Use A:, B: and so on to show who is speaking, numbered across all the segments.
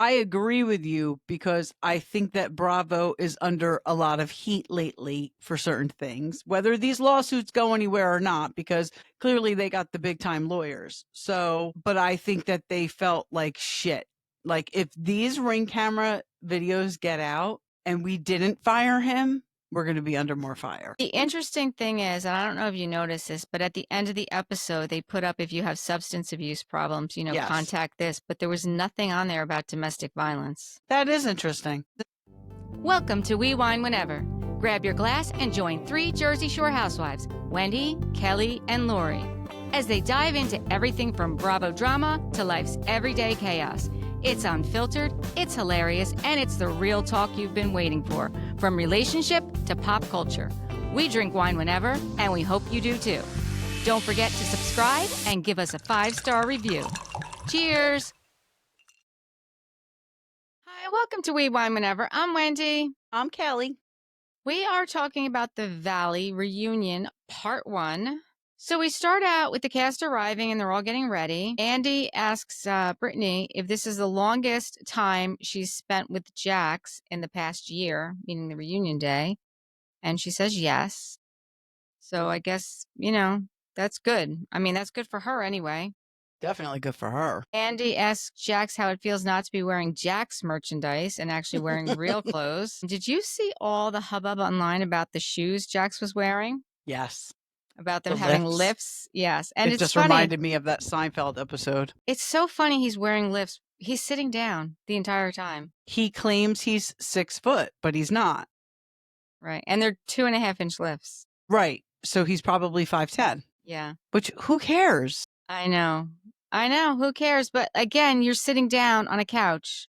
A: I agree with you because I think that Bravo is under a lot of heat lately for certain things, whether these lawsuits go anywhere or not, because clearly they got the big time lawyers. So, but I think that they felt like shit. Like if these Ring camera videos get out and we didn't fire him, we're going to be under more fire.
B: The interesting thing is, and I don't know if you noticed this, but at the end of the episode, they put up if you have substance abuse problems,
A: Yes.
B: contact this, but there was nothing on there about domestic violence.
A: That is interesting.
B: Welcome to We Wine Whenever. Grab your glass and join 3 Jersey Shore housewives, Wendy, Kelly, and Lori, as they dive into everything from Bravo drama to life's everyday chaos. It's unfiltered, it's hilarious, and it's the real talk you've been waiting for, from relationship to pop culture. We drink wine whenever, and we hope you do too. Don't forget to subscribe and give us a 5-star review. Cheers! Hi, welcome to We Wine Whenever. I'm Wendy.
A: I'm Kelly.
B: We are talking about the Valley reunion, part 1. So we start out with the cast arriving and they're all getting ready. Andy asks Brittany if this is the longest time she's spent with Jax in the past year, meaning the reunion day. And she says yes. So I guess, that's good. I mean, that's good for her anyway.
A: Definitely good for her.
B: Andy asks Jax how it feels not to be wearing Jax merchandise and actually wearing real clothes. Did you see all the hubbub online about the shoes Jax was wearing?
A: Yes.
B: About them
A: The
B: having
A: lifts.
B: lifts. Yes. And
A: it
B: it's
A: just
B: funny.
A: reminded me of that Seinfeld episode.
B: It's so funny he's wearing lifts. He's sitting down the entire time.
A: He claims he's 6 foot, but he's not.
B: Right. And they're 2.5-inch lifts.
A: Right. So he's probably 5'10".
B: Yeah.
A: Which, who cares?
B: I know. Who cares? But again, you're sitting down on a couch.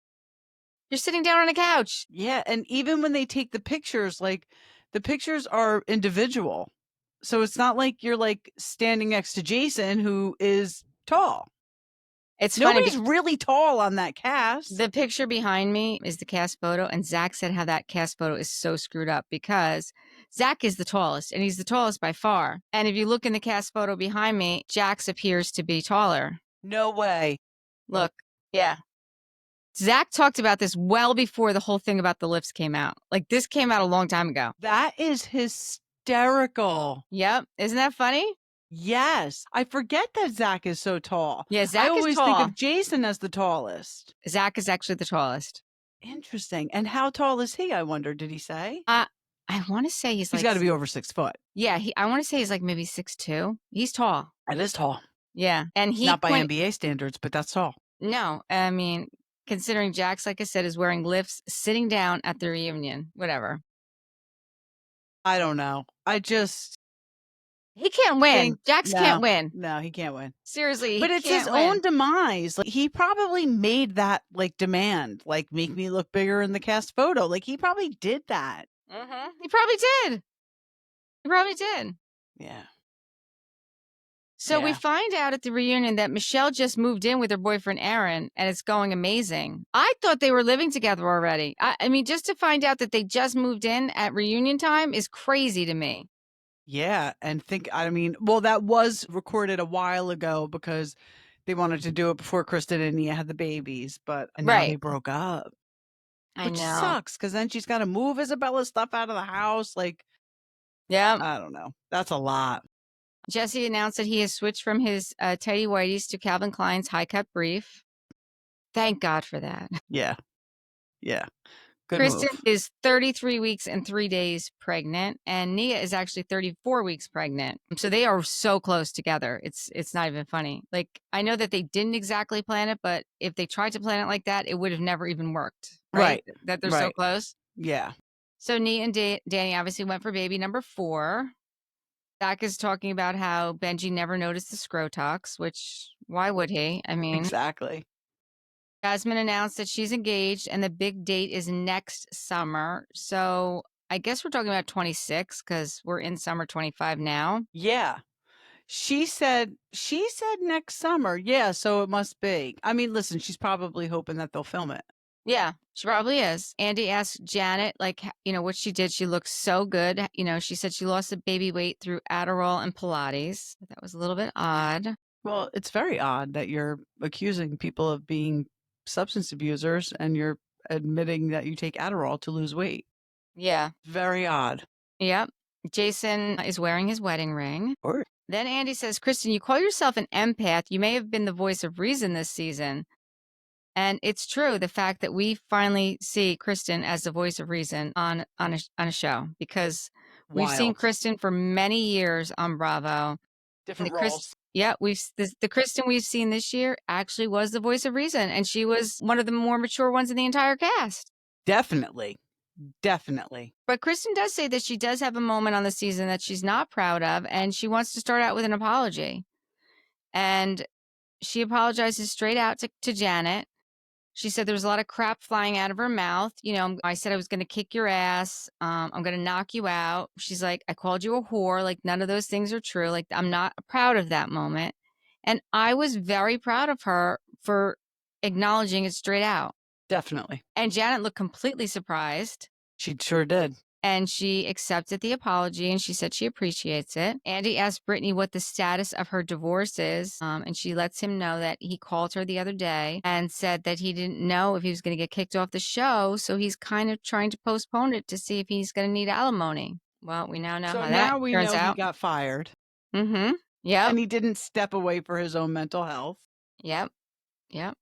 B: You're sitting down on a couch.
A: Yeah. And even when they take the pictures, like the pictures are individual. So it's not like you're like standing next to Jason, who is tall.
B: It's
A: Nobody's
B: funny.
A: really tall on that cast.
B: The picture behind me is the cast photo. And Zach said how that cast photo is so screwed up because Zach is the tallest and he's the tallest by far. And if you look in the cast photo behind me, Jax appears to be taller.
A: No way.
B: Look. Yeah. Zach talked about this well before the whole thing about the lifts came out. Like this came out a long time ago.
A: That is hysterical.
B: Yep. Isn't that funny?
A: Yes. I forget that Zach is so tall.
B: Yeah, Zach
A: I always
B: is tall.
A: think of Jason as the tallest.
B: Zach is actually the tallest.
A: Interesting. And how tall is he, I wonder? Did he say?
B: I want to say he's
A: got to be over 6 foot.
B: Yeah, I want to say he's like maybe 6'2". He's tall.
A: That is tall.
B: Yeah. And he
A: not by NBA standards, but that's tall.
B: No, I mean, considering Jax, like I said, is wearing lifts, sitting down at the reunion, whatever.
A: I don't know.
B: He can't win. Jax can't win.
A: No, he can't win.
B: Seriously,
A: but it's his own demise. Like he probably made that like demand, like make me look bigger in the cast photo. Like he probably did that.
B: Mm-hmm. He probably did.
A: Yeah.
B: So we find out at the reunion that Michelle just moved in with her boyfriend, Aaron, and it's going amazing. I thought they were living together already. I mean, just to find out that they just moved in at reunion time is crazy to me.
A: Yeah. And well, that was recorded a while ago because they wanted to do it before Kristen and Nia had the babies, but now they broke up. Which sucks because then she's got to move Isabella's stuff out of the house. Like,
B: yeah,
A: I don't know. That's a lot.
B: Jesse announced that he has switched from his tidy whities to Calvin Klein's high cut brief. Thank God for that.
A: Yeah. Yeah. Good
B: Kristen
A: move.
B: is 33 weeks and 3 days pregnant, and Nia is actually 34 weeks pregnant. So they are so close together. It's not even funny. Like, I know that they didn't exactly plan it, but if they tried to plan it like that, it would have never even worked. Right? That they're so close.
A: Yeah.
B: So Nia and Danny obviously went for baby number 4. Zach is talking about how Benji never noticed the scrotox, which why would he? I mean,
A: exactly.
B: Jasmine announced that she's engaged and the big date is next summer. So I guess we're talking about 26 because we're in summer 25 now.
A: Yeah. She said next summer. Yeah. So it must be. I mean, listen, she's probably hoping that they'll film it.
B: Yeah, she probably is. Andy asked Janet, what she did. She looked so good. She said she lost the baby weight through Adderall and Pilates. That was a little bit odd.
A: Well, it's very odd that you're accusing people of being substance abusers and you're admitting that you take Adderall to lose weight.
B: Yeah.
A: Very odd.
B: Yep. Jason is wearing his wedding ring.
A: Or
B: Then Andy says, Kristen, you call yourself an empath. You may have been the voice of reason this season. And it's true, the fact that we finally see Kristen as the voice of reason on a show, because we've seen
A: wild.
B: Kristen for many years on Bravo.
A: Different
B: The
A: roles.
B: the Kristen we've seen this year actually was the voice of reason, and she was one of the more mature ones in the entire cast.
A: Definitely. Definitely.
B: But Kristen does say that she does have a moment on the season that she's not proud of, and she wants to start out with an apology. And she apologizes straight out to Janet. She said there was a lot of crap flying out of her mouth. You know, I said I was going to kick your ass. I'm going to knock you out. She's like, I called you a whore. Like, none of those things are true. Like, I'm not proud of that moment. And I was very proud of her for acknowledging it straight out.
A: Definitely.
B: And Janet looked completely surprised.
A: She sure did.
B: And she accepted the apology, and she said she appreciates it. Andy asked Brittany what the status of her divorce is, and she lets him know that he called her the other day and said that he didn't know if he was going to get kicked off the show, so he's kind of trying to postpone it to see if he's going to need alimony. Well, we now know how that turns out.
A: So now we know he got fired.
B: Mm-hmm. Yep.
A: And he didn't step away for his own mental health.
B: Yep. Yep.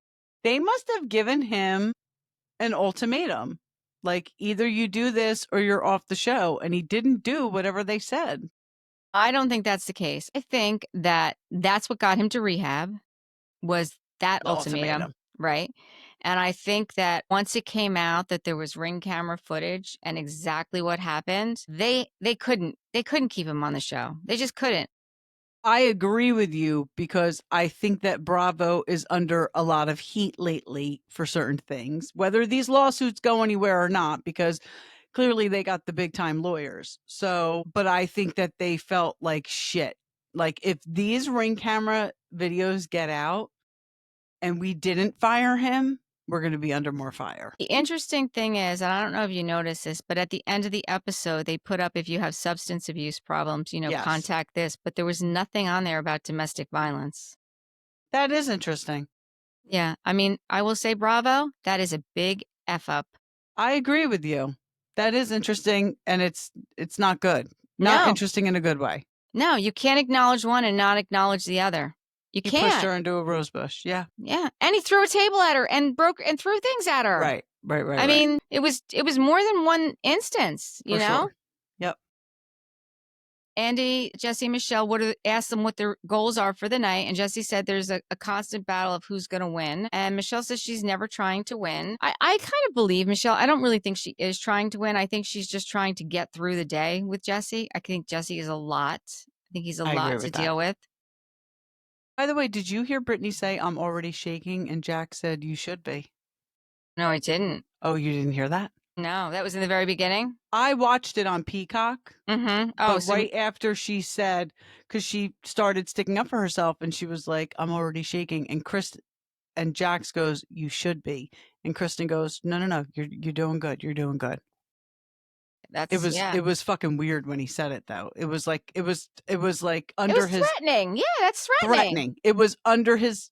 A: They must have given him an ultimatum. Like, either you do this or you're off the show. And he didn't do whatever they said.
B: I don't think that's the case. I think that that's what got him to rehab, was that ultimatum. Right? And I think that once it came out that there was ring camera footage and exactly what happened, they couldn't keep him on the show. They just couldn't.
A: I agree with you, because I think that Bravo is under a lot of heat lately for certain things, whether these lawsuits go anywhere or not, because clearly they got the big time lawyers. So, but I think that they felt like shit. Like, if these ring camera videos get out and we didn't fire him, we're going to be under more fire.
B: The interesting thing is, and I don't know if you noticed this, but at the end of the episode, they put up, if you have substance abuse problems,
A: Yes.
B: contact this, but there was nothing on there about domestic violence.
A: That is interesting.
B: Yeah. I mean, I will say, Bravo, that is a big F up.
A: I agree with you. That is interesting, and it's not good. Not interesting in a good way.
B: No, you can't acknowledge one and not acknowledge the other. You can't.
A: He pushed her into a rose bush. Yeah.
B: Yeah. And he threw a table at her and threw things at her.
A: Right.
B: I mean, it was more than one instance, you know?
A: Sure. Yep.
B: Andy, Jesse, and Michelle asked them what their goals are for the night. And Jesse said there's a constant battle of who's going to win. And Michelle says she's never trying to win. I kind of believe Michelle. I don't really think she is trying to win. I think she's just trying to get through the day with Jesse. I think Jesse is a lot. I think he's a lot to deal with.
A: By the way, did you hear Brittany say, I'm already shaking? And Jax said, you should be.
B: No, I didn't.
A: Oh, you didn't hear that?
B: No, that was in the very beginning.
A: I watched it on Peacock.
B: Mm-hmm.
A: Oh, but right after she said, because she started sticking up for herself, and she was like, I'm already shaking. And and Jax goes, you should be. And Kristen goes, no, you're doing good. You're doing good. It was fucking weird when he said it, though. It was like under his
B: threatening. Yeah, that's threatening.
A: It was under his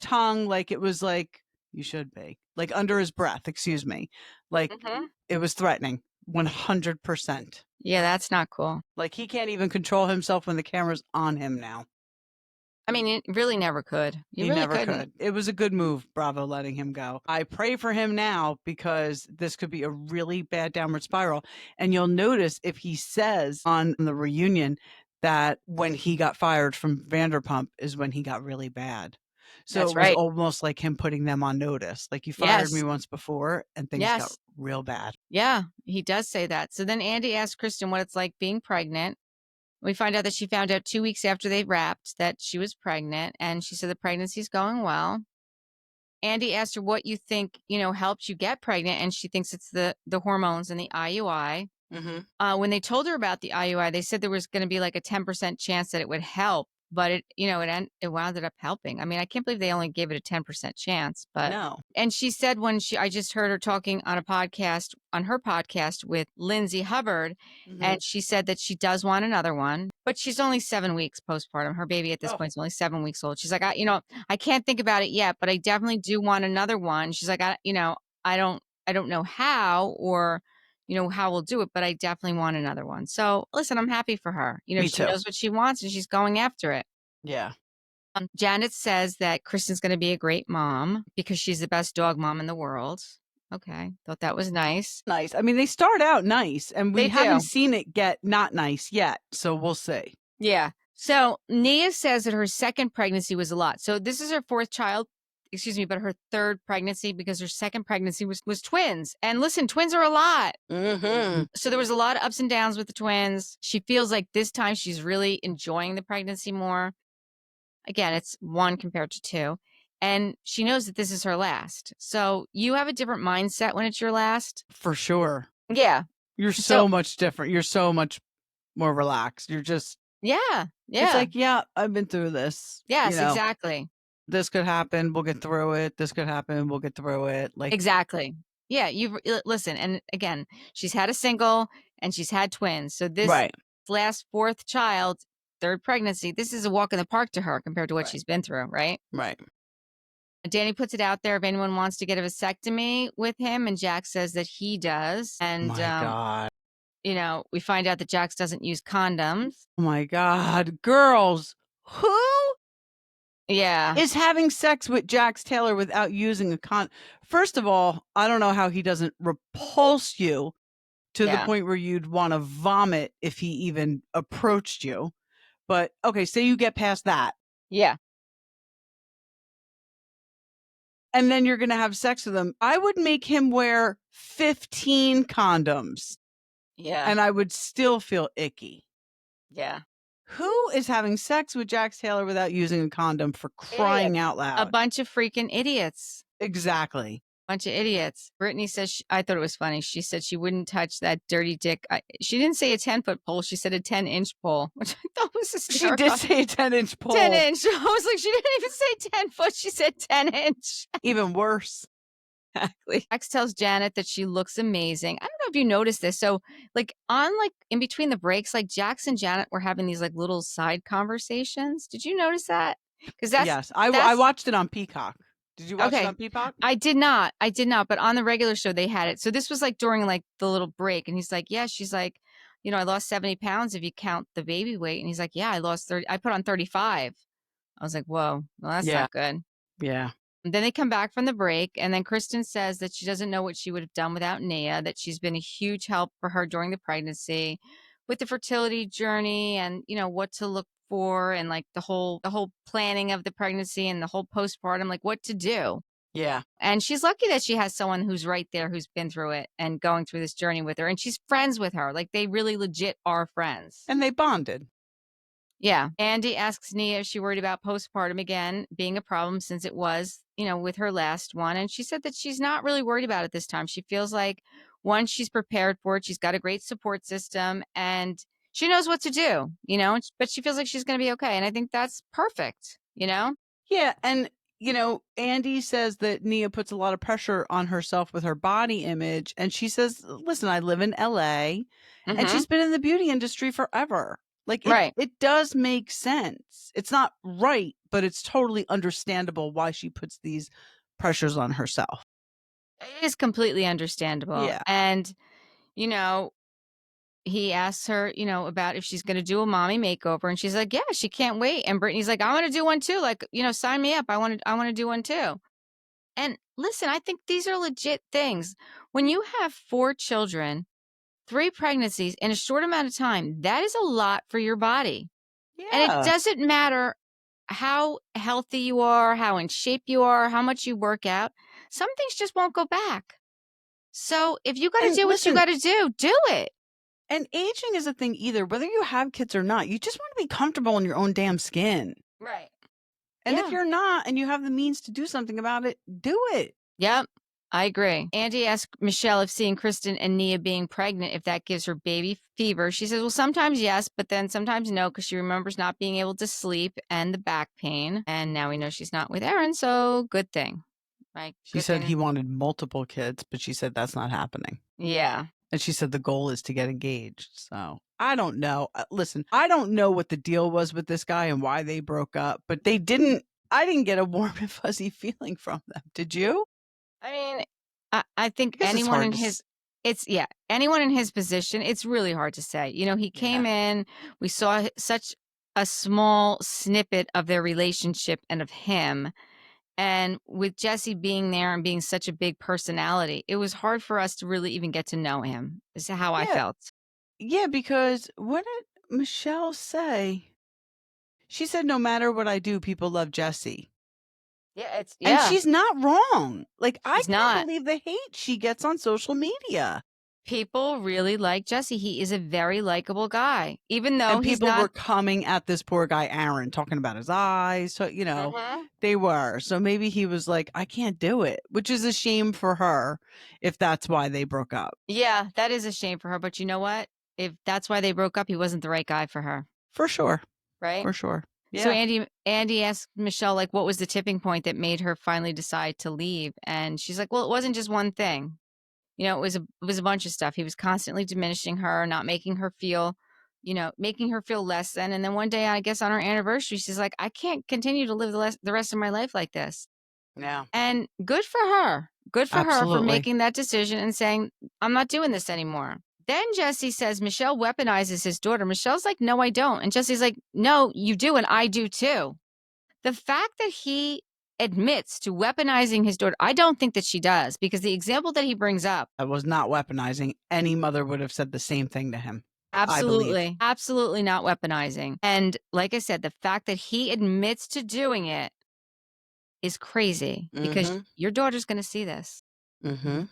A: tongue, like it was like, you should be, like under his breath, excuse me. Like It was threatening 100%.
B: Yeah, that's not cool.
A: Like, he can't even control himself when the camera's on him now.
B: I mean, it really never could.
A: He really never could. It was a good move, Bravo, letting him go. I pray for him now, because this could be a really bad downward spiral. And you'll notice if he says on the reunion that when he got fired from Vanderpump is when he got really bad. So
B: That's
A: it was
B: right.
A: almost like him putting them on notice. Like, you fired me once before and things got real bad.
B: Yeah, he does say that. So then Andy asked Kristen what it's like being pregnant. We find out that she found out 2 weeks after they wrapped that she was pregnant, and she said the pregnancy's going well. Andy asked her what you think, helped you get pregnant, and she thinks it's the hormones and the IUI.
A: Mm-hmm.
B: When they told her about the IUI, they said there was going to be like a 10% chance that it would help but it wound up helping. I mean, I can't believe they only gave it a 10% chance, but
A: No.
B: and she said I just heard her talking on her podcast with Lindsay Hubbard, and she said that she does want another one, but she's only 7 weeks postpartum. Her baby at this point is only 7 weeks old. She's like, I can't think about it yet, but I definitely do want another one. She's like, I don't know how or how we'll do it, but I definitely want another one. So listen, I'm happy for her.
A: Me
B: She
A: too.
B: knows what she wants and she's going after it.
A: Yeah.
B: Janet says that Kristen's going to be a great mom because she's the best dog mom in the world. Okay. Thought that was nice.
A: Nice. I mean, they start out nice, and we
B: They
A: haven't
B: do.
A: seen it get not nice yet, so we'll see.
B: Yeah. So Nia says that her second pregnancy was a lot. So this is her fourth child, but her third pregnancy because her second pregnancy was twins. And listen, twins are a lot. So there was a lot of ups and downs with the twins. She feels like this time she's really enjoying the pregnancy more. Again, it's 1 compared to 2. And she knows that this is her last. So you have a different mindset when it's your last.
A: For sure.
B: Yeah.
A: You're so much different. You're so much more relaxed. You're just
B: Yeah.
A: It's like, yeah, I've been through this.
B: Yes, exactly.
A: This could happen. We'll get through it. This could happen. We'll get through it. Like
B: Exactly. Yeah. Listen. And again, she's had a single and she's had twins. So this last fourth child, third pregnancy, this is a walk in the park to her compared to what she's been through. Right.
A: Right.
B: Danny puts it out there if anyone wants to get a vasectomy with him, and Jax says that he does. And
A: my God.
B: We find out that Jax doesn't use condoms.
A: Oh my God. Girls, who is having sex with Jax Taylor without using a condom? First of all, I don't know how he doesn't repulse you to the point where you'd want to vomit if he even approached you. But okay, say you get past that.
B: Yeah.
A: And then you're going to have sex with him. I would make him wear 15 condoms.
B: Yeah.
A: And I would still feel icky.
B: Yeah.
A: Who is having sex with Jax Taylor without using a condom, for crying out loud?
B: A bunch of freaking idiots.
A: Exactly.
B: Bunch of idiots. Brittany says, I thought it was funny. She said she wouldn't touch that dirty dick. She didn't say a 10-foot pole. She said a 10-inch pole, which I thought was hysterical.
A: She did say a 10-inch pole.
B: 10-inch. I was like, she didn't even say 10 foot. She said 10-inch.
A: Even worse.
B: Exactly. Jax tells Janet that she looks amazing. I don't know if you noticed this. So in between the breaks, like Jax and Janet were having these like little side conversations. Did you notice that? Because
A: I watched it on Peacock. Did you watch it on Peacock?
B: I did not. But on the regular show, they had it. So this was like during like the little break. And he's like, yeah, she's like, I lost 70 pounds if you count the baby weight. And he's like, yeah, I lost 30. I put on 35. I was like, whoa, well, that's not good.
A: Yeah.
B: And then they come back from the break. And then Kristen says that she doesn't know what she would have done without Nia, that she's been a huge help for her during the pregnancy with the fertility journey and, what to look for and like the whole planning of the pregnancy and the whole postpartum, like what to do.
A: Yeah.
B: And she's lucky that she has someone who's right there, who's been through it and going through this journey with her. And she's friends with her. Like they really legit are friends.
A: And they bonded.
B: Yeah. Andy asks Nia if she worried about postpartum again being a problem since it was, with her last one. And she said that she's not really worried about it this time. She feels like once she's prepared for it, she's got a great support system and she knows what to do, but she feels like she's going to be okay. And I think that's perfect, Yeah.
A: And, Andy says that Nia puts a lot of pressure on herself with her body image. And she says, listen, I live in LA and she's been in the beauty industry forever. Like it does make sense. It's not right, but it's totally understandable why she puts these pressures on herself.
B: It is completely understandable.
A: Yeah.
B: And, he asks her, about if she's going to do a mommy makeover. And she's like, yeah, she can't wait. And Brittany's like, I want to do one too. Like, sign me up. I want to do one too. And listen, I think these are legit things. When you have 4 children, 3 pregnancies in a short amount of time, that is a lot for your body.
A: Yeah.
B: And it doesn't matter how healthy you are, how in shape you are, how much you work out. Some things just won't go back. So if you got to do what you got to do it.
A: And aging is a thing either, whether you have kids or not. You just want to be comfortable in your own damn skin.
B: Right.
A: And if you're not and you have the means to do something about it, do it.
B: Yep. I agree. Andy asked Michelle if seeing Kristen and Nia being pregnant, if that gives her baby fever. She says, well, sometimes yes, but then sometimes no, because she remembers not being able to sleep and the back pain. And now we know she's not with Aaron, so good thing. Right?
A: She
B: Good
A: said
B: thing.
A: he wanted multiple kids, but she said that's not happening.
B: Yeah.
A: And she said the goal is to get engaged. So I don't know. Listen, I don't know what the deal was with this guy and why they broke up, but I didn't get a warm and fuzzy feeling from them. Did you?
B: I mean, I think
A: Guess it's
B: anyone
A: hard
B: in
A: to
B: his anyone in his position, it's really hard to say. You know, he came in, we saw such a small snippet of their relationship and of him. And with Jesse being there and being such a big personality, it was hard for us to really even get to know him, is how I
A: Yeah.
B: felt.
A: Yeah, because what did Michelle say? She said, no matter what I do, people love Jesse.
B: Yeah,
A: And she's not wrong. Like, I
B: She's
A: can't
B: not.
A: believe the hate she gets on social media.
B: People really like Jesse. He is a very likable guy, even though
A: And
B: he's
A: people
B: not.
A: were coming at this poor guy, Aaron, talking about his eyes. So, they were. So maybe he was like, I can't do it, which is a shame for her if that's why they broke up.
B: Yeah, that is a shame for her. But you know what? If that's why they broke up, he wasn't the right guy for her.
A: For sure.
B: Right?
A: For sure. Yeah.
B: So Andy asked Michelle, like, what was the tipping point that made her finally decide to leave? And she's like, well, it wasn't just one thing. You know, it was a bunch of stuff. He was constantly diminishing her, not making her feel, making her feel less than. And then one day, I guess on her anniversary, she's like, I can't continue to live the rest of my life like this.
A: Yeah.
B: And good for her. Good for her for
A: Absolutely.
B: making that decision and saying, I'm not doing this anymore. Then Jesse says Michelle weaponizes his daughter. Michelle's like, no, I don't. And Jesse's like, no, you do. And I do too. The fact that he admits to weaponizing his daughter, I don't think that she does, because the example that he brings up.
A: I was not weaponizing. Any mother would have said the same thing to him.
B: Absolutely. Absolutely not weaponizing. And like I said, the fact that he admits to doing it is crazy, because your daughter's going to see this. And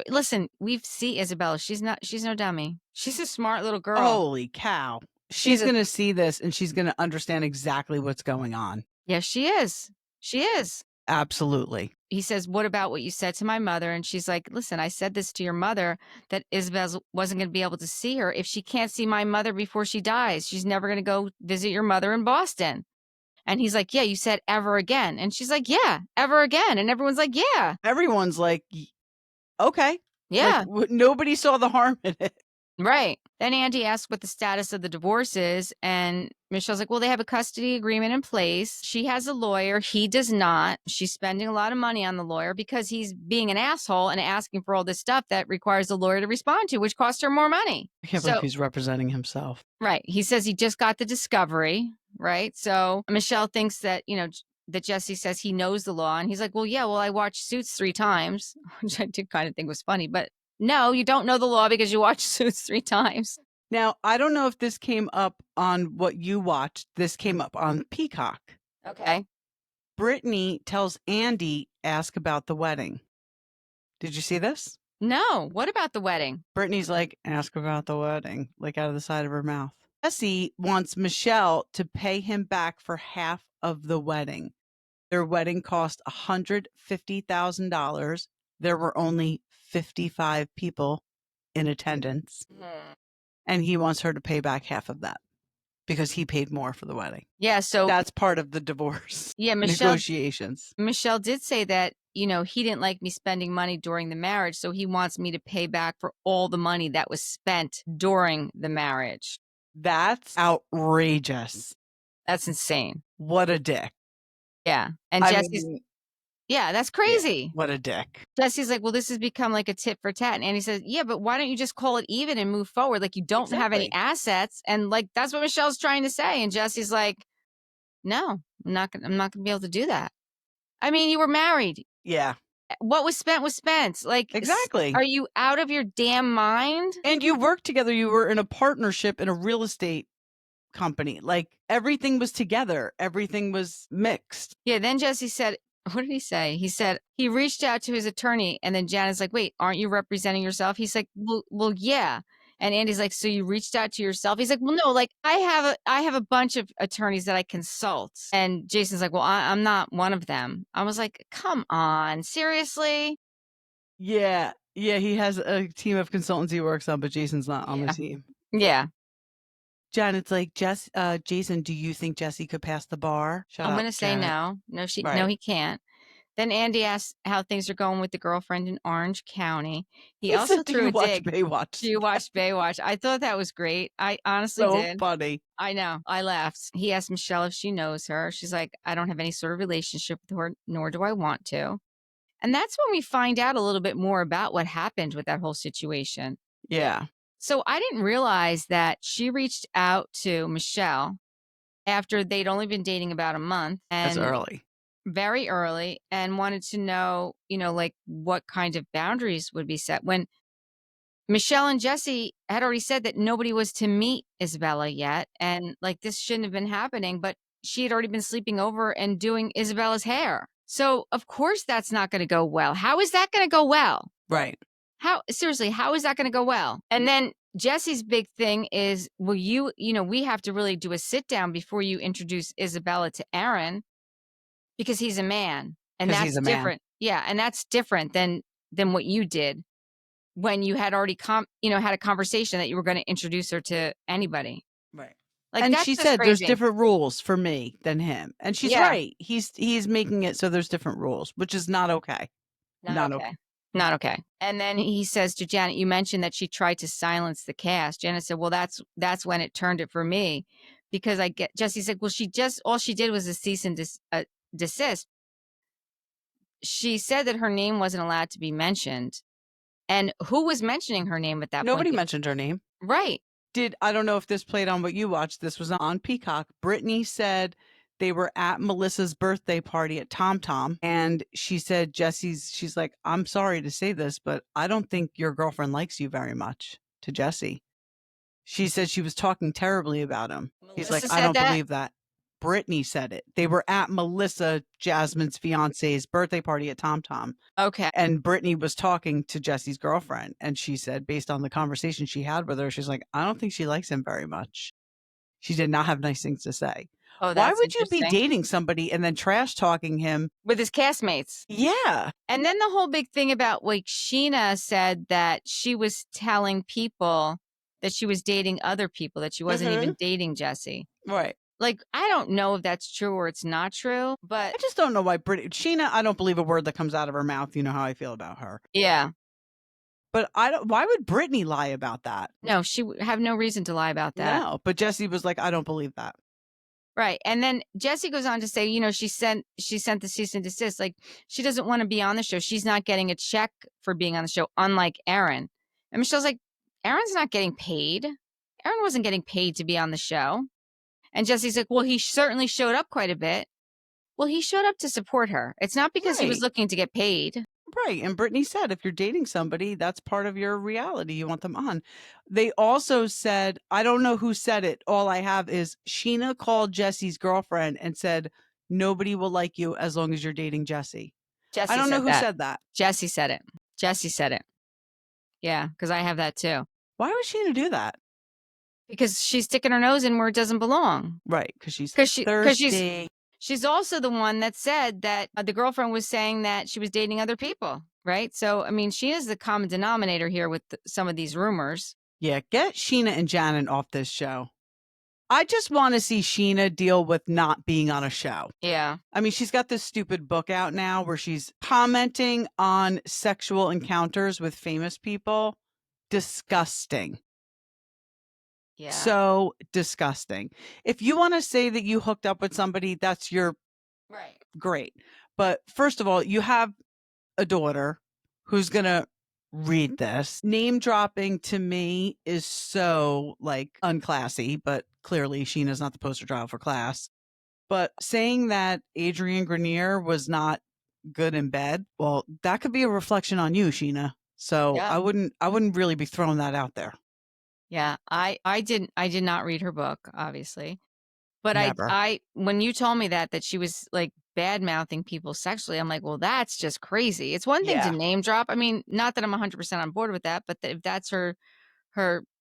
B: listen, we see Isabella. She's no dummy. She's a smart little girl.
A: Holy cow. She's going to see this and she's going to understand exactly what's going on.
B: Yes, she is. She is.
A: Absolutely.
B: He says, what about what you said to my mother? And she's like, listen, I said this to your mother, that Isabel wasn't going to be able to see her. If she can't see my mother before she dies, she's never going to go visit your mother in Boston. And he's like, yeah, you said ever again. And she's like, yeah, ever again. And everyone's like, yeah.
A: Everyone's like, okay.
B: Yeah.
A: Like, nobody saw the harm in it.
B: Right. Then Andy asks what the status of the divorce is. And Michelle's like, well, they have a custody agreement in place. She has a lawyer. He does not. She's spending a lot of money on the lawyer because he's being an asshole and asking for all this stuff that requires the lawyer to respond to, which costs her more money.
A: I can't believe he's representing himself.
B: Right. He says he just got the discovery. Right. So Michelle thinks that, that Jesse says he knows the law. And he's like, well, yeah, I watched Suits 3 times, which I did kind of think was funny. But no, you don't know the law because you watched Suits 3 times.
A: Now, I don't know if this came up on what you watched. This came up on Peacock.
B: Okay.
A: Brittany tells Andy, ask about the wedding. Did you see this?
B: No. What about the wedding?
A: Brittany's like, ask about the wedding, like out of the side of her mouth. Jesse wants Michelle to pay him back for half of the wedding. Their wedding cost $150,000. There were only 55 people in attendance. And he wants her to pay back half of that because he paid more for the wedding.
B: Yeah, so
A: that's part of the divorce.
B: Yeah,
A: negotiations.
B: Michelle did say that, he didn't like me spending money during the marriage, so he wants me to pay back for all the money that was spent during the marriage.
A: That's outrageous.
B: That's insane.
A: What a dick.
B: Yeah. And Jesse's yeah, that's crazy.
A: Yeah, what a dick.
B: Jesse's like, well, this has become like a tit for tat. And Andy says, yeah, but why don't you just call it even and move forward? Like, you don't have any assets. And like, that's what Michelle's trying to say. And Jesse's like, no, I'm not gonna be able to do that. I mean, you were married.
A: Yeah.
B: What was spent was spent. Like,
A: exactly.
B: Are you out of your damn mind?
A: And you worked together. You were in a partnership in a real estate company. Like, everything was together. Everything was mixed.
B: Yeah. Then Jesse said, what did he say? He said he reached out to his attorney, and then Janet's like, wait, aren't you representing yourself? He's like, well, yeah. And Andy's like, so you reached out to yourself? He's like, well, no, like I have a bunch of attorneys that I consult. And Jason's like, well, I'm not one of them. I was like, come on, seriously?
A: Yeah. Yeah, he has a team of consultants he works on, but Jason's not on the
B: Yeah.
A: team.
B: Yeah.
A: Janet's like, Jason, do you think Jesse could pass the bar? Shut
B: I'm
A: up,
B: going to say
A: Janet.
B: no. No,
A: Right.
B: he can't. Then Andy asked how things are going with the girlfriend in Orange County. He
A: He
B: also
A: said, do
B: threw
A: you
B: a
A: watch
B: dig.
A: Baywatch?
B: Do you watch Baywatch? I thought that was great. I honestly
A: So
B: did.
A: funny.
B: I know. I laughed. He asked Michelle if she knows her. She's like, I don't have any sort of relationship with her, nor do I want to. And that's when we find out a little bit more about what happened with that whole situation.
A: Yeah.
B: So I didn't realize that she reached out to Michelle after they'd only been dating about a month
A: That's
B: and
A: early.
B: very early and wanted to know, like what kind of boundaries would be set when Michelle and Jesse had already said that nobody was to meet Isabella yet. And like this shouldn't have been happening, but she had already been sleeping over and doing Isabella's hair. So, of course, that's not going to go well. How is that going to go well?
A: Right.
B: Seriously, how is that going to go well? And then Jesse's big thing is, well, we have to really do a sit down before you introduce Isabella to Aaron because he's a man and
A: 'Cause he's
B: that's
A: a man.
B: different. Yeah. And that's different than what you did when you had already had a conversation that you were going to introduce her to anybody.
A: Right.
B: Like
A: And
B: that's
A: she
B: just
A: said there's
B: crazy.
A: different rules for me than him. And she's
B: Yeah.
A: right. He's making it so there's different rules, which is not okay.
B: Not okay. Not okay. And then he says to Janet, you mentioned that she tried to silence the cast. Janet said, well, that's when it turned it for me because Jesse said, well, all she did was a cease and desist. She said that her name wasn't allowed to be mentioned. And who was mentioning her name at that
A: Nobody
B: point?
A: mentioned her name.
B: Right.
A: I don't know if this played on what you watched. This was on Peacock. Brittany said they were at Melissa's birthday party at Tom Tom. And she said, she's like, I'm sorry to say this, but I don't think your girlfriend likes you very much, to Jesse. She said she was talking terribly about him. He's like,
B: Melissa
A: I
B: said
A: don't
B: that?
A: believe that. Brittany said it. They were at Melissa, Jasmine's fiance's birthday party at Tom Tom.
B: Okay.
A: And Brittany was talking to Jesse's girlfriend. And she said, based on the conversation she had with her, she's like, I don't think she likes him very much. She did not have nice things to say.
B: Oh,
A: Why
B: that's
A: would you be
B: interesting.
A: dating somebody and then trash talking him?
B: With his castmates.
A: Yeah.
B: And then the whole big thing about like Sheena said that she was telling people that she was dating other people, that she wasn't even dating Jesse.
A: Right.
B: Like, I don't know if that's true or it's not true, but
A: I just don't know why Sheena, I don't believe a word that comes out of her mouth. You know how I feel about her.
B: yeah.
A: But why would Brittany lie about that?
B: No, she would have no reason to lie about that.
A: No, but Jesse was like, I don't believe that.
B: Right. And then Jesse goes on to say, she sent the cease and desist. Like, she doesn't want to be on the show. She's not getting a check for being on the show, unlike Aaron. And Michelle's like, Aaron's not getting paid. Aaron wasn't getting paid to be on the show. And Jesse's like, well, he certainly showed up quite a bit. Well, he showed up to support her. It's not because he was
A: Right.
B: looking to get paid.
A: Right. And Brittany said, if you're dating somebody, that's part of your reality. You want them on. They also said, I don't know who said it. All I have is Sheena called Jesse's girlfriend and said, nobody will like you as long as you're dating Jesse.
B: Jesse
A: I don't know
B: said
A: who
B: that.
A: said that.
B: Jesse said it. Jesse said it. Yeah, because I have that too.
A: Why would Sheena do that?
B: Because she's sticking her nose in where it doesn't belong.
A: Right. Because she's
B: thirsty. She's also the one that said that the girlfriend was saying that she was dating other people, right? So, I mean, she is the common denominator here with some of these rumors.
A: Yeah, get Sheena and Janet off this show. I just want to see Sheena deal with not being on a show.
B: Yeah.
A: I mean, she's got this stupid book out now where she's commenting on sexual encounters with famous people. Disgusting.
B: Yeah.
A: So disgusting. If you want to say that you hooked up with somebody, that's your
B: right.
A: Great. But first of all, you have a daughter who's going to read this. Name dropping to me is so like unclassy, but clearly Sheena's not the poster child for class. But saying that Adrian Grenier was not good in bed, well, that could be a reflection on you, Sheena. So
B: Yeah.
A: I wouldn't really be throwing that out there.
B: Yeah, I did not read her book, obviously. But
A: Never.
B: when you told me that she was like bad mouthing people sexually, I'm like, well, that's just crazy. It's one thing to name drop. I mean, not that I'm 100% on board with that, but if that's her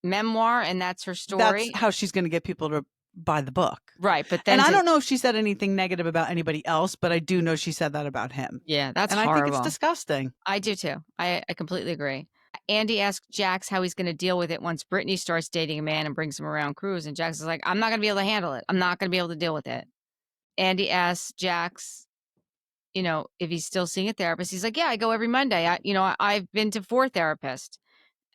B: memoir and that's her story.
A: That's how she's going to get people to by the book.
B: Right. But then
A: And I don't know if she said anything negative about anybody else, but I do know she said that about him.
B: Yeah, that's
A: and
B: horrible.
A: I think it's disgusting.
B: I do too. I completely agree. Andy asked Jax how he's going to deal with it once Brittany starts dating a man and brings him around cruise. And Jax is like, I'm not going to be able to handle it. I'm not going to be able to deal with it. Andy asks Jax, if he's still seeing a therapist. He's like, yeah, I go every Monday. I've been to 4 therapists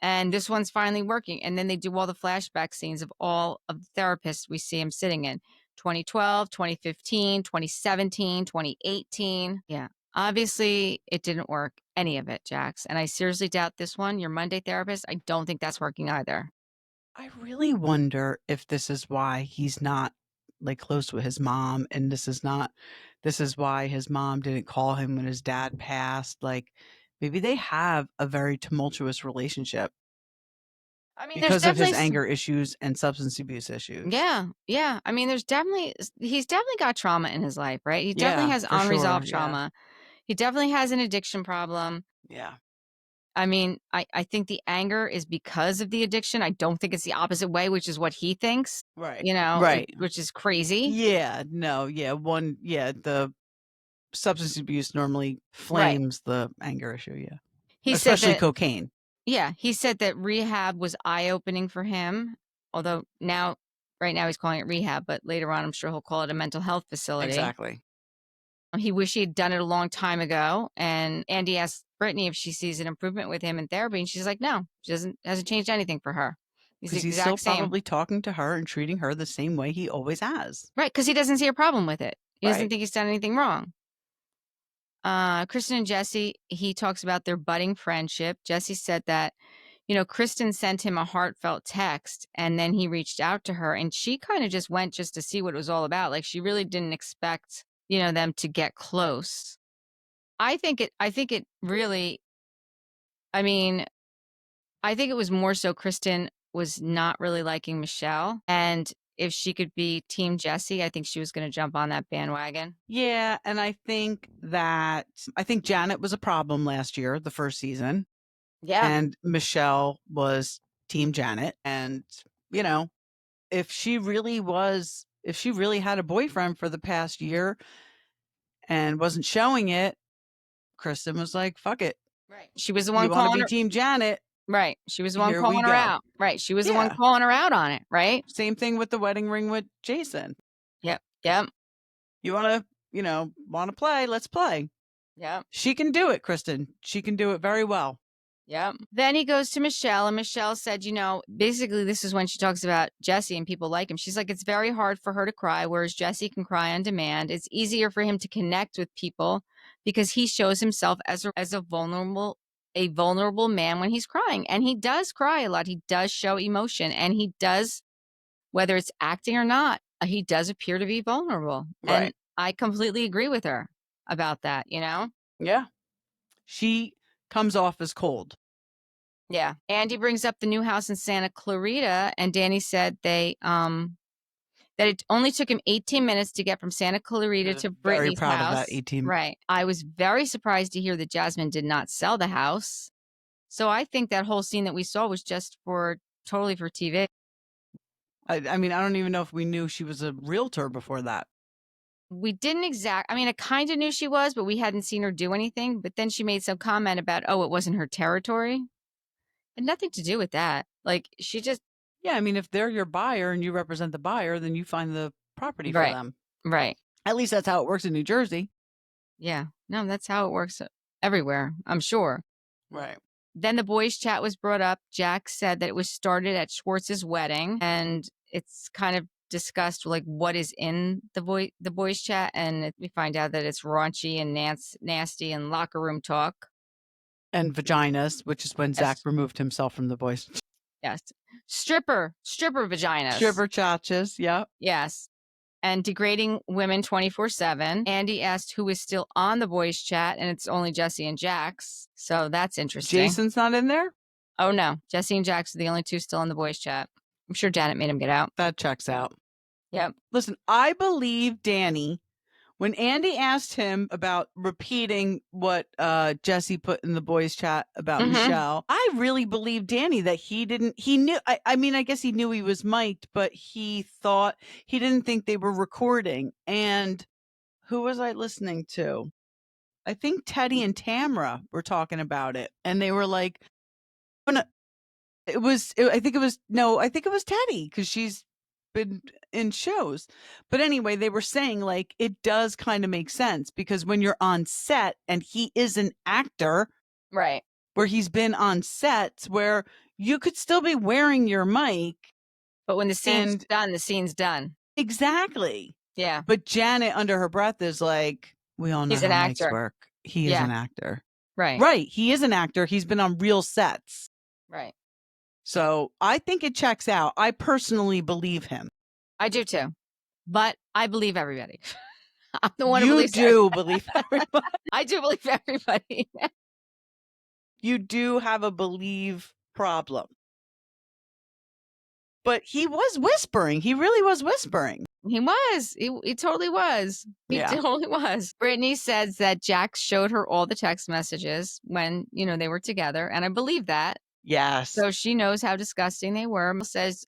B: and this one's finally working. And then they do all the flashback scenes of all of the therapists we see him sitting in 2012, 2015, 2017, 2018. Yeah. Obviously, it didn't work, any of it, Jax. And I seriously doubt this one, your Monday therapist. I don't think that's working either.
A: I really wonder if this is why he's not like close with his mom, and this is why his mom didn't call him when his dad passed. Like maybe they have a very tumultuous relationship
B: I mean,
A: because of his anger issues and substance abuse issues.
B: Yeah, yeah. I mean, he's definitely got trauma in his life, right? He definitely has
A: for
B: unresolved
A: sure, yeah.
B: trauma. He definitely has an addiction problem.
A: Yeah.
B: I mean, I think the anger is because of the addiction. I don't think it's the opposite way, which is what he thinks,
A: Right.
B: Right. Which is crazy.
A: Yeah. No. Yeah. The substance abuse normally flames the anger issue. Yeah.
B: He
A: Especially
B: said that,
A: cocaine.
B: yeah, he said that rehab was eye-opening for him, although right now he's calling it rehab, but later on I'm sure he'll call it a mental health facility.
A: Exactly.
B: He wished he had done it a long time ago. And Andy asked Brittany if she sees an improvement with him in therapy. And she's like, no, she hasn't changed anything for her.
A: Because he's still probably talking to her and treating her the same way he always has.
B: Right, because he doesn't see a problem with it. He doesn't think he's done anything wrong. Kristen and Jesse, he talks about their budding friendship. Jesse said that, Kristen sent him a heartfelt text and then he reached out to her and she kind of just went just to see what it was all about. Like she really didn't expect, them to get close. I think it really, I mean, I think it was more so Kristen was not really liking Michelle. And if she could be Team Jesse, I think she was going to jump on that bandwagon.
A: Yeah. And I think Janet was a problem last year, the first season.
B: Yeah.
A: And Michelle was Team Janet. And, if she really had a boyfriend for the past year and wasn't showing it, Kristen was like, fuck it.
B: Right. She was the one
A: calling
B: calling
A: her Team Janet.
B: Right. She was the one calling her out. Right. She was the one calling her out on it. Right.
A: Same thing with the wedding ring with Jason.
B: Yep. Yep.
A: You want to play? Let's play.
B: Yep.
A: She can do it, Kristen. She can do it very well.
B: Yep. Then he goes to Michelle and Michelle said, basically this is when she talks about Jesse and people like him. She's like, it's very hard for her to cry, whereas Jesse can cry on demand. It's easier for him to connect with people because he shows himself as a vulnerable man when he's crying. And he does cry a lot. He does show emotion and he does, whether it's acting or not, he does appear to be vulnerable.
A: Right.
B: And I completely agree with her about that,
A: Yeah. She comes off as cold.
B: Yeah. Andy brings up the new house in Santa Clarita, and Danny said that it only took him 18 minutes to get from Santa Clarita to Brittany's
A: very proud
B: house.
A: of that 18.
B: Right. I was very surprised to hear that Jasmine did not sell the house. So I think that whole scene that we saw was just totally for TV.
A: I mean, I don't even know if we knew she was a realtor before that.
B: We didn't I kind of knew she was, but we hadn't seen her do anything. But then she made some comment about, it wasn't her territory. Had nothing to do with that. Like she just.
A: Yeah. I mean, if they're your buyer and you represent the buyer, then you find the property for them.
B: Right.
A: At least that's how it works in New Jersey.
B: Yeah. No, that's how it works everywhere, I'm sure.
A: Right.
B: Then the boys' chat was brought up. Jax said that it was started at Schwartz's wedding, and it's kind of discussed like what is in the boys' chat, and we find out that it's raunchy and nasty and locker room talk.
A: And vaginas, which is when Zach removed himself from the boys.
B: Yes. Stripper vaginas.
A: Stripper chachas, yeah.
B: Yes. And degrading women 24/7. Andy asked who is still on the boys' chat, and it's only Jesse and Jax. So that's interesting.
A: Jason's not in there?
B: Oh, no. Jesse and Jax are the only two still on the boys' chat. I'm sure Janet made him get out.
A: That checks out.
B: Yep.
A: Listen, I believe Danny When Andy asked him about repeating what Jesse put in the boys' chat about Michelle, I really believe Danny that he knew. I mean, I guess he knew he was mic'd, but he didn't think they were recording. And who was I listening to? I think Teddy and Tamra were talking about it. And they were like, I think it was Teddy, because she's been in shows. But anyway, they were saying like it does kind of make sense, because when you're on set and he is an actor,
B: right,
A: where he's been on sets where you could still be wearing your mic,
B: but when the scene's done, the scene's done.
A: Exactly.
B: Yeah.
A: But Janet under her breath is like, we all know
B: He's an
A: how
B: actor.
A: mics work. He is an actor.
B: Right.
A: Right. He is an actor. He's been on real sets.
B: Right.
A: So I think it checks out. I personally believe him.
B: I do too. But I believe everybody. I'm the one who
A: You
B: believes
A: do believe everybody.
B: I do believe everybody.
A: You do have a believe problem. But he was whispering. He really was whispering.
B: He was. He totally was. He totally was. Brittany says that Jax showed her all the text messages when, they were together. And I believe that.
A: Yes.
B: So she knows how disgusting they were. Says,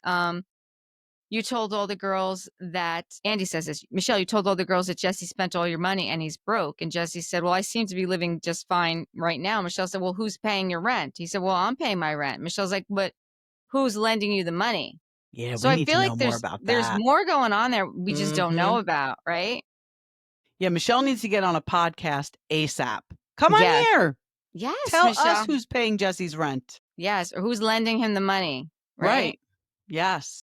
B: you told all the girls that, Andy says this, Michelle, you told all the girls that Jesse spent all your money and he's broke. And Jesse said, well, I seem to be living just fine right now. Michelle said, well, who's paying your rent? He said, well, I'm paying my rent. Michelle's like, but who's lending you the money?
A: Yeah,
B: so
A: we
B: I
A: need
B: feel
A: to
B: like
A: know
B: there's
A: more about
B: there's
A: that.
B: more going on there we just don't know about, right?
A: Yeah, Michelle needs to get on a podcast ASAP. Come on here.
B: Yes,
A: Tell
B: Michelle.
A: us who's paying Jesse's rent.
B: Yes, or who's lending him the money, right?
A: Yes.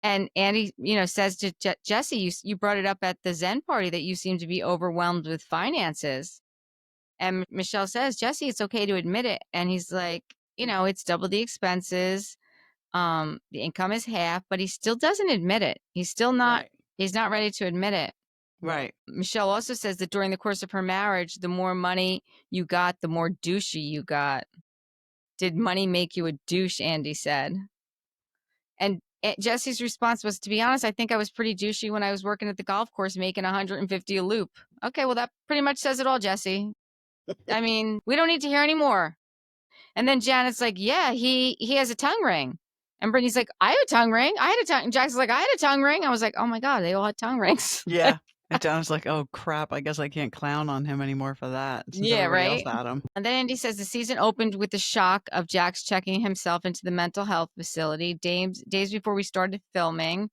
B: And Andy, says to Jesse, you brought it up at the Zen party that you seem to be overwhelmed with finances. And Michelle says, Jesse, it's okay to admit it. And he's like, it's double the expenses. The income is half, but he still doesn't admit it. He's still not, he's not ready to admit it.
A: Right.
B: Michelle also says that during the course of her marriage, the more money you got, the more douchey you got. Did money make you a douche? Andy said. And Jesse's response was, to be honest, I think I was pretty douchey when I was working at the golf course making $150 a loop. Okay, well, that pretty much says it all, Jesse. I mean, we don't need to hear any more. And then Janet's like, yeah, he has a tongue ring. And Brittany's like, I had a tongue ring. Jackson's like, I had a tongue ring. I was like, oh my God, they all had tongue rings.
A: Yeah. And Donna's like, oh crap, I guess I can't clown on him anymore for that. Since everybody else had him.
B: And then Andy says the season opened with the shock of Jax checking himself into the mental health facility. Days before we started filming,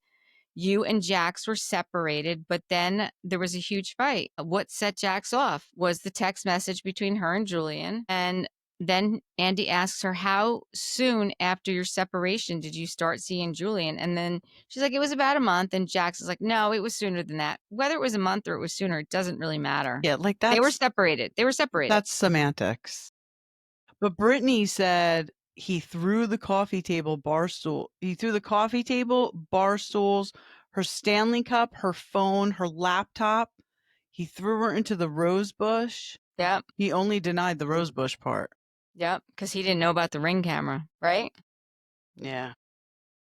B: you and Jax were separated, but then there was a huge fight. What set Jax off was the text message between her and Julian. And then Andy asks her, how soon after your separation did you start seeing Julian? And then she's like, it was about a month. And Jax is like, no, it was sooner than that. Whether it was a month or it was sooner, it doesn't really matter.
A: Yeah, like
B: they were separated.
A: That's semantics. But Brittany said he threw the coffee table, bar stools, her Stanley cup, her phone, her laptop. He threw her into the rose bush.
B: Yep.
A: He only denied the rose bush part.
B: Yep, because he didn't know about the Ring camera, right?
A: Yeah.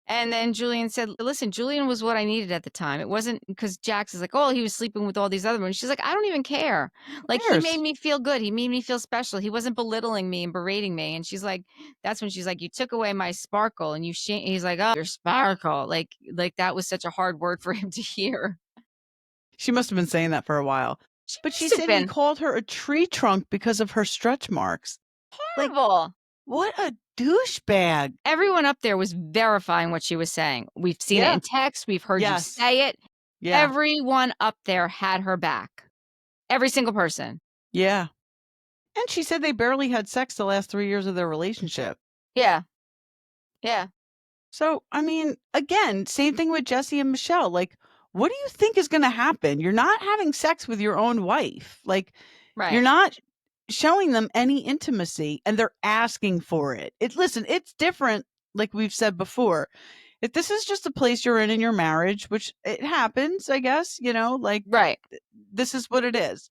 B: And then Julian said, listen, Julian was what I needed at the time. It wasn't because Jax is like, oh, he was sleeping with all these other women. She's like, I don't even care. Like, he made me feel good. He made me feel special. He wasn't belittling me and berating me. And she's like, that's when she's like, you took away my sparkle. And he's like, oh, your sparkle. Like that was such a hard word for him to hear.
A: She must have been saying that for a while. But she said he called her a tree trunk because of her stretch marks.
B: Horrible.
A: Like, what a douchebag.
B: Everyone up there was verifying what she was saying. We've seen it in text. We've heard you say it. Yeah. Everyone up there had her back. Every single person.
A: Yeah. And she said they barely had sex the last 3 years of their relationship.
B: Yeah. Yeah.
A: So, I mean, again, same thing with Jesse and Michelle. Like, what do you think is going to happen? You're not having sex with your own wife. Like, you're not showing them any intimacy, and they're asking for it. Listen, it's different, like we've said before. If this is just a place you're in your marriage, which it happens, I guess, this is what it is.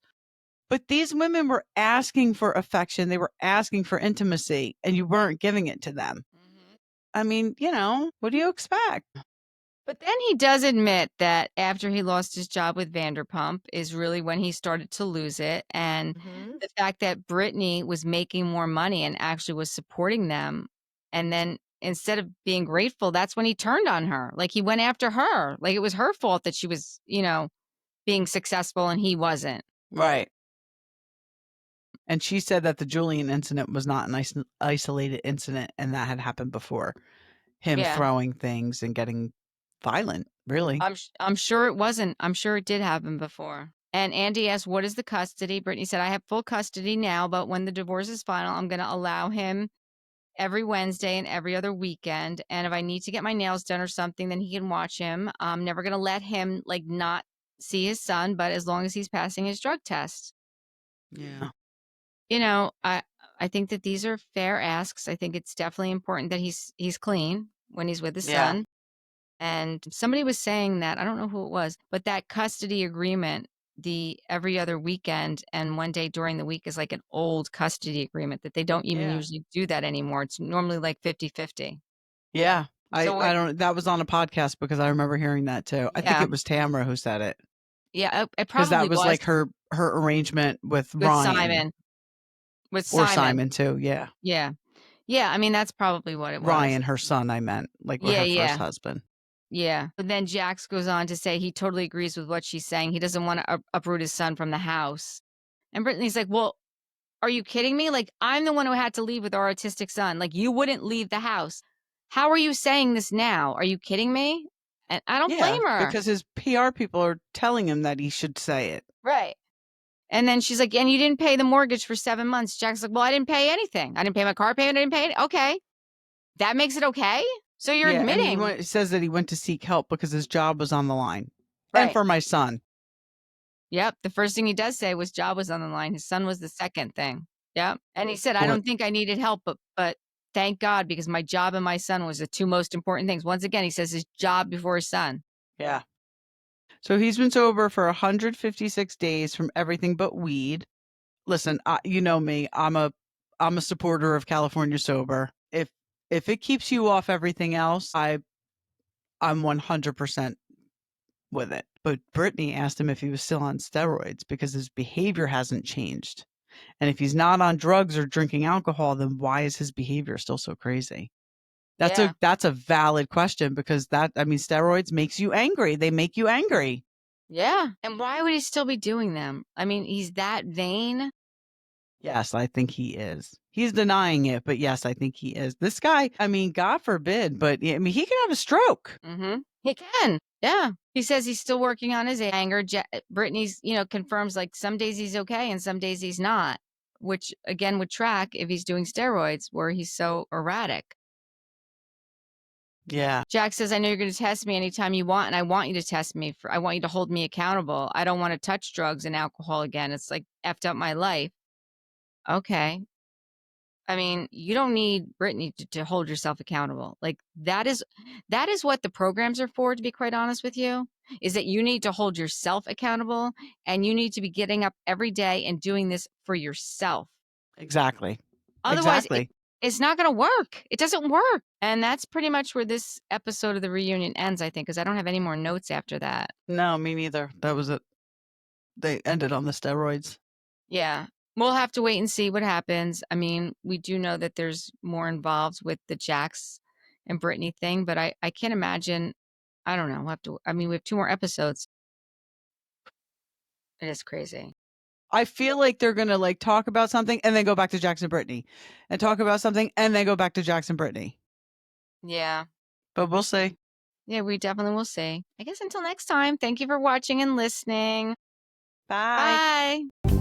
A: But these women were asking for affection. They were asking for intimacy, and you weren't giving it to them. I mean, what do you expect?
B: But then he does admit that after he lost his job with Vanderpump is really when he started to lose it. And the fact that Brittany was making more money and actually was supporting them. And then instead of being grateful, that's when he turned on her. Like he went after her. Like it was her fault that she was, being successful and he wasn't.
A: Right. And she said that the Julian incident was not an isolated incident and that had happened before. Him
B: Yeah.
A: throwing things and getting violent, really.
B: I'm sure it wasn't. I'm sure it did happen before. And Andy asked, what is the custody? Brittany said, I have full custody now, but when the divorce is final, I'm going to allow him every Wednesday and every other weekend. And if I need to get my nails done or something, then he can watch him. I'm never going to let him not see his son, but as long as he's passing his drug test.
A: Yeah.
B: I think that these are fair asks. I think it's definitely important that he's clean when he's with his son. And somebody was saying that, I don't know who it was, but that custody agreement, the every other weekend and one day during the week is like an old custody agreement that they don't even usually do that anymore. It's normally like 50-50.
A: Yeah.
B: So
A: I don't, that was on a podcast because I remember hearing that too. I think it was Tamara who said it.
B: Yeah, it
A: Because
B: probably
A: that was like her arrangement with Ryan.
B: Simon.
A: Or Simon too, yeah.
B: Yeah. Yeah, I mean, that's probably what it was.
A: Ryan, her son, I meant, like her first husband.
B: Yeah. But then Jax goes on to say he totally agrees with what she's saying. He doesn't want to uproot his son from the house. And Brittany's like, well, are you kidding me? Like, I'm the one who had to leave with our autistic son. Like, you wouldn't leave the house. How are you saying this now? Are you kidding me? And I don't blame her.
A: Because his PR people are telling him that he should say it.
B: Right. And then she's like, and you didn't pay the mortgage for 7 months. Jack's like, well, I didn't pay anything. I didn't pay my car payment. I didn't pay it. Okay. That makes it okay? So you're admitting.
A: And he says that he went to seek help because his job was on the line.
B: Right.
A: And for my son.
B: Yep. The first thing he does say was job was on the line. His son was the second thing. Yep. And he said, I don't think I needed help, but thank God, because my job and my son was the two most important things. Once again, he says his job before his son.
A: Yeah. So he's been sober for 156 days from everything but weed. Listen, you know me. I'm a supporter of California sober. If it keeps you off everything else, I'm 100% with it. But Brittany asked him if he was still on steroids because his behavior hasn't changed. And if he's not on drugs or drinking alcohol, then why is his behavior still so crazy? That's a valid question because steroids makes you angry. They make you angry.
B: Yeah. And why would he still be doing them? I mean, he's that vain.
A: Yes, I think he is. He's denying it, but yes, I think he is. This guy, God forbid, but he can have a stroke.
B: Mm-hmm. He can. Yeah. He says he's still working on his anger. Brittany's, confirms like some days he's okay and some days he's not, which again would track if he's doing steroids where he's so erratic.
A: Yeah.
B: Jax says, I know you're going to test me anytime you want, and I want you to test me. I want you to hold me accountable. I don't want to touch drugs and alcohol again. It's like effed up my life. Okay. I mean, you don't need Brittany to hold yourself accountable. Like that is what the programs are for, to be quite honest with you, is that you need to hold yourself accountable and you need to be getting up every day and doing this for yourself.
A: Exactly.
B: Otherwise, it's not going to work. It doesn't work. And that's pretty much where this episode of the reunion ends, I think, because I don't have any more notes after that.
A: No, me neither. That was it. They ended on the steroids.
B: Yeah. We'll have to wait and see what happens. I mean, we do know that there's more involved with the Jax and Brittany thing, but I can't imagine. I don't know. We have 2 more episodes. It is crazy.
A: I feel like they're going to talk about something and then go back to Jax and Brittany and talk about something and then go back to Jax and Brittany.
B: Yeah.
A: But we'll see.
B: Yeah, we definitely will see. I guess until next time, thank you for watching and listening.
A: Bye.
B: Bye.